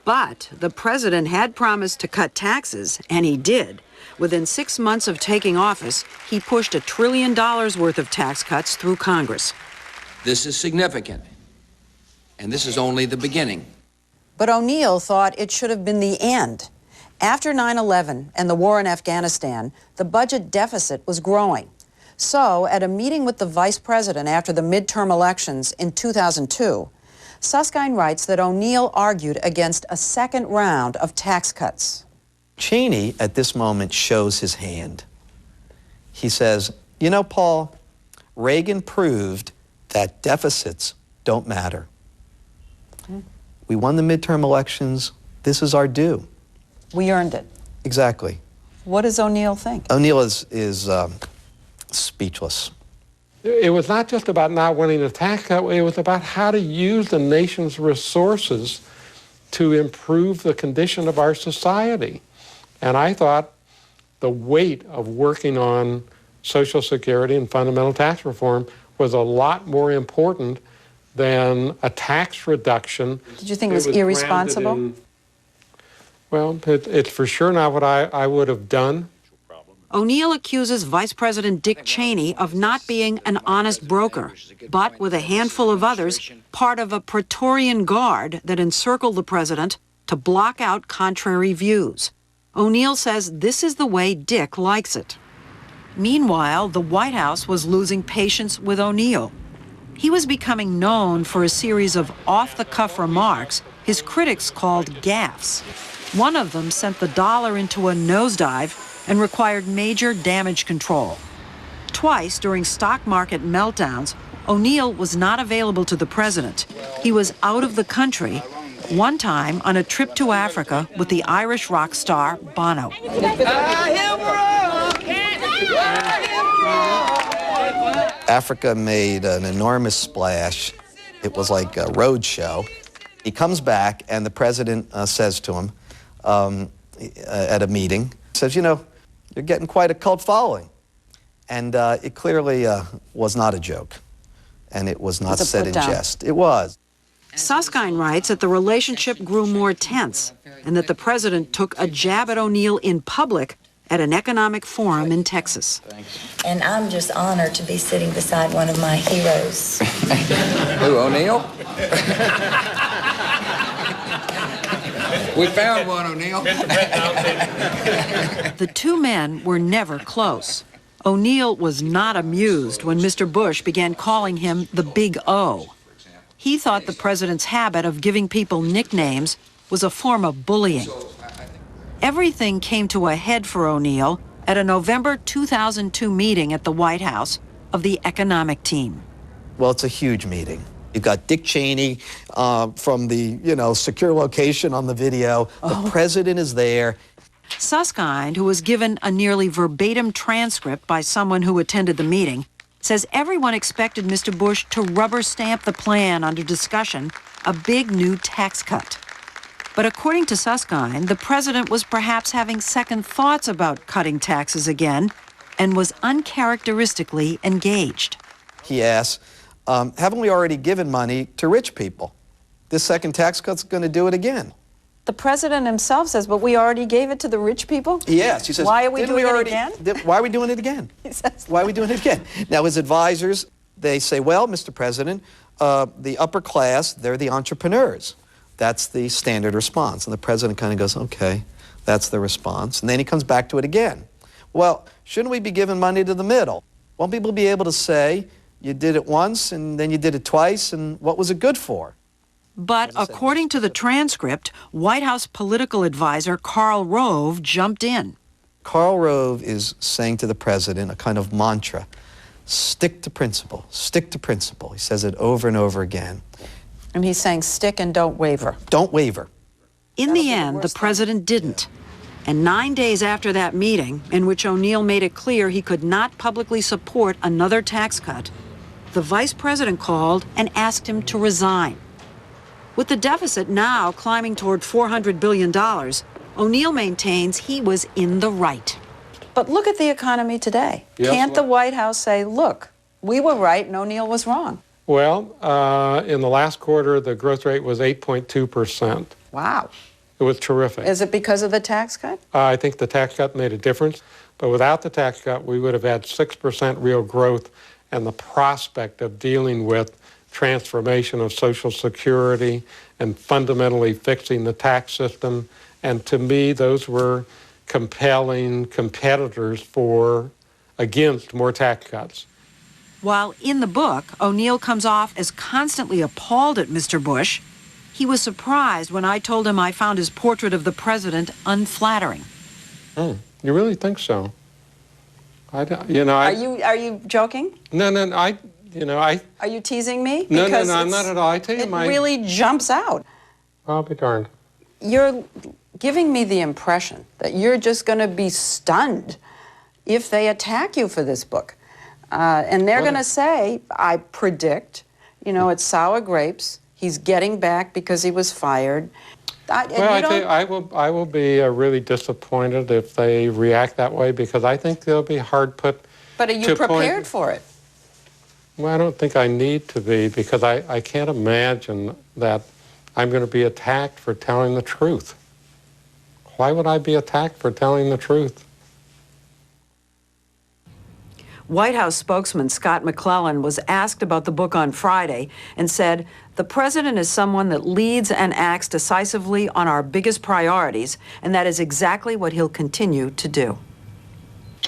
But the president had promised to cut taxes, and he did. Within 6 months of taking office, he pushed $1 trillion worth of tax cuts through Congress. This is significant, and this is only the beginning. But O'Neill thought it should have been the end. After 9/11 and the war in Afghanistan, the budget deficit was growing. So, at a meeting with the vice president after the midterm elections in 2002, Susskind writes that O'Neill argued against a second round of tax cuts. Cheney, at this moment, shows his hand. He says, you know, Paul, Reagan proved that deficits don't matter. We won the midterm elections. This is our due. We earned it. Exactly. What does O'Neill think? O'Neill is speechless. It was not just about not winning a tax cut, it was about how to use the nation's resources to improve the condition of our society. And I thought the weight of working on Social Security and fundamental tax reform was a lot more important than a tax reduction. Did you think it was irresponsible? Well, it's for sure not what I would have done. O'Neill accuses Vice President Dick Cheney of not being an honest broker, but with a handful of others, part of a Praetorian Guard that encircled the president to block out contrary views. O'Neill says this is the way Dick likes it. Meanwhile, the White House was losing patience with O'Neill. He was becoming known for a series of off-the-cuff remarks his critics called gaffes. One of them sent the dollar into a nosedive and required major damage control. Twice during stock market meltdowns, O'Neill was not available to the president. He was out of the country, one time on a trip to Africa with the Irish rock star Bono. Africa made an enormous splash. It was like a road show. He comes back, and the president says to him at a meeting, says, you know, you're getting quite a cult following. And it clearly was not a joke, and it was not said in jest. It was. Susskind writes that the relationship grew more tense and that the president took a jab at O'Neill in public at an economic forum in Texas. And I'm just honored to be sitting beside one of my heroes. Who, O'Neill? We found one, O'Neill. The two men were never close. O'Neill was not amused when Mr. Bush began calling him the Big O. He thought the president's habit of giving people nicknames was a form of bullying. Everything came to a head for O'Neill at a November 2002 meeting at the White House of the economic team. Well, it's a huge meeting. You've got Dick Cheney from the, secure location on the video. The president is there. Susskind, who was given a nearly verbatim transcript by someone who attended the meeting, says everyone expected Mr. Bush to rubber stamp the plan under discussion, a big new tax cut. But according to Susskind, the president was perhaps having second thoughts about cutting taxes again and was uncharacteristically engaged. He asks, haven't we already given money to rich people? This second tax cut's going to do it again. The president himself says, but we already gave it to the rich people? Yes. He says, why are we doing it again? Why are we doing it again? He says, why are we doing it again? Now, his advisors, they say, well, Mr. President, the upper class, they're the entrepreneurs. That's the standard response. And the president kind of goes, okay, that's the response. And then he comes back to it again. Well, shouldn't we be giving money to the middle? Won't people be able to say, you did it once and then you did it twice, and what was it good for? But according to the transcript, White House political advisor Karl Rove jumped in. Karl Rove is saying to the president a kind of mantra, stick to principle, stick to principle. He says it over and over again. And he's saying stick and don't waver. Don't waver. In the end, the president didn't. And 9 days after that meeting, in which O'Neill made it clear he could not publicly support another tax cut, the vice president called and asked him to resign. With the deficit now climbing toward $400 billion, O'Neill maintains he was in the right. But look at the economy today. Yes, Can't the White House say, look, we were right and O'Neill was wrong? Well, in the last quarter, the growth rate was 8.2%. Wow. It was terrific. Is it because of the tax cut? I think the tax cut made a difference, but without the tax cut, we would have had 6% real growth and the prospect of dealing with transformation of Social Security and fundamentally fixing the tax system. And to me, those were compelling competitors against more tax cuts. While in the book, O'Neill comes off as constantly appalled at Mr. Bush, he was surprised when I told him I found his portrait of the president unflattering. Oh, you really think so? Are you joking? No, Are you teasing me? No, I'm not at all. I tell you, it really jumps out. I'll be darned. You're giving me the impression that you're just going to be stunned if they attack you for this book. And they're going to say, I predict, it's sour grapes. He's getting back because he was fired. I tell you, I will be really disappointed if they react that way because I think they'll be hard put. But are you prepared for it? Well, I don't think I need to be because I can't imagine that I'm going to be attacked for telling the truth. Why would I be attacked for telling the truth? White House spokesman Scott McClellan was asked about the book on Friday and said, "The president is someone that leads and acts decisively on our biggest priorities, and that is exactly what he'll continue to do."